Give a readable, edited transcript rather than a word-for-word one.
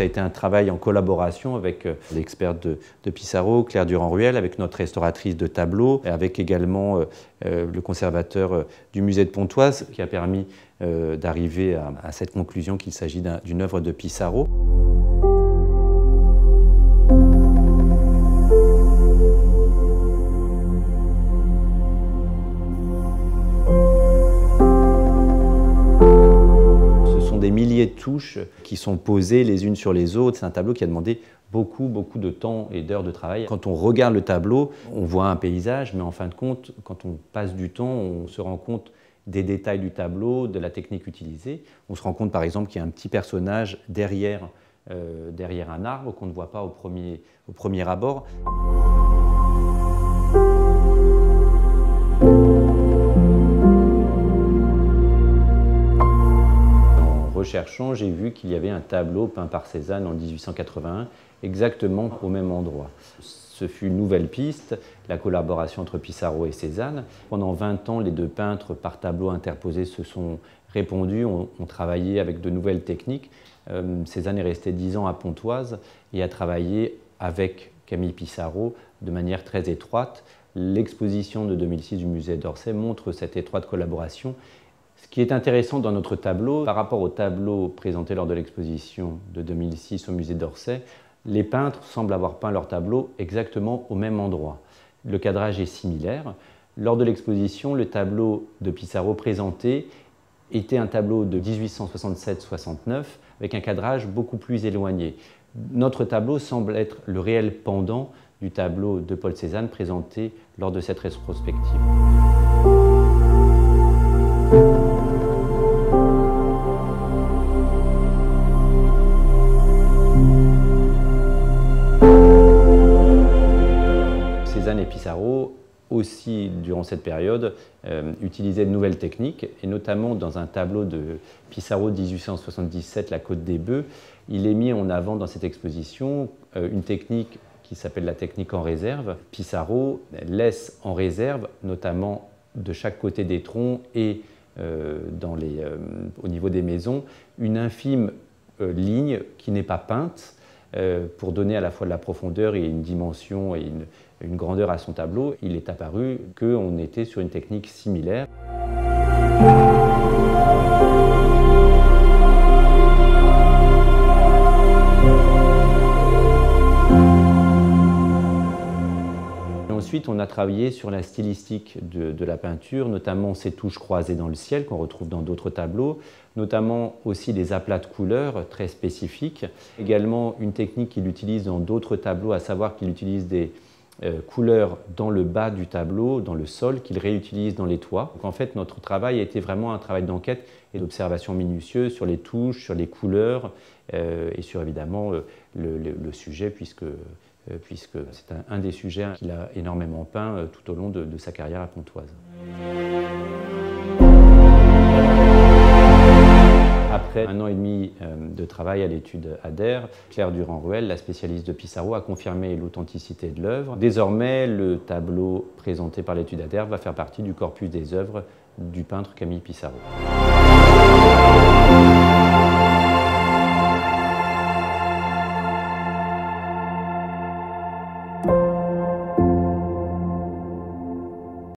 ça a été un travail en collaboration avec l'experte de Pissarro, Claire Durand-Ruel, avec notre restauratrice de tableaux, avec également le conservateur du musée de Pontoise, qui a permis d'arriver à cette conclusion qu'il s'agit d'une œuvre de Pissarro. Des milliers de touches qui sont posées les unes sur les autres. C'est un tableau qui a demandé beaucoup de temps et d'heures de travail. Quand on regarde le tableau, on voit un paysage, mais en fin de compte, quand on passe du temps, on se rend compte des détails du tableau, de la technique utilisée. On se rend compte par exemple qu'il y a un petit personnage derrière un arbre qu'on ne voit pas au premier abord. Recherchant, j'ai vu qu'il y avait un tableau peint par Cézanne en 1881, exactement au même endroit. Ce fut une nouvelle piste, la collaboration entre Pissarro et Cézanne. Pendant 20 ans, les deux peintres, par tableau interposé, se sont répondus, ont travaillé avec de nouvelles techniques. Cézanne est resté 10 ans à Pontoise et a travaillé avec Camille Pissarro de manière très étroite. L'exposition de 2006 du musée d'Orsay montre cette étroite collaboration. Ce qui est intéressant dans notre tableau, par rapport au tableau présenté lors de l'exposition de 2006 au musée d'Orsay, les peintres semblent avoir peint leur tableau exactement au même endroit. Le cadrage est similaire. Lors de l'exposition, le tableau de Pissarro présenté était un tableau de 1867-69 avec un cadrage beaucoup plus éloigné. Notre tableau semble être le réel pendant du tableau de Paul Cézanne présenté lors de cette rétrospective. Cézanne et Pissarro, aussi durant cette période, utilisaient de nouvelles techniques, et notamment dans un tableau de Pissarro de 1877, La Côte des Bœufs, il est mis en avant dans cette exposition une technique qui s'appelle la technique en réserve. Pissarro laisse en réserve, notamment de chaque côté des troncs et au niveau des maisons, une infime ligne qui n'est pas peinte, pour donner à la fois de la profondeur et une dimension et une grandeur à son tableau. Il est apparu qu'on était sur une technique similaire. Ensuite, on a travaillé sur la stylistique de la peinture, notamment ces touches croisées dans le ciel qu'on retrouve dans d'autres tableaux, notamment aussi des aplats de couleurs très spécifiques. Également une technique qu'il utilise dans d'autres tableaux, à savoir qu'il utilise des couleurs dans le bas du tableau, dans le sol, qu'il réutilise dans les toits. Donc en fait, notre travail a été vraiment un travail d'enquête et d'observation minutieuse sur les touches, sur les couleurs et sur évidemment le sujet, puisque c'est un des sujets qu'il a énormément peint tout au long de sa carrière à Pontoise. Après 1 an et demi de travail à l'étude ADER, Claire Durand-Ruel, la spécialiste de Pissarro, a confirmé l'authenticité de l'œuvre. Désormais, le tableau présenté par l'étude ADER va faire partie du corpus des œuvres du peintre Camille Pissarro.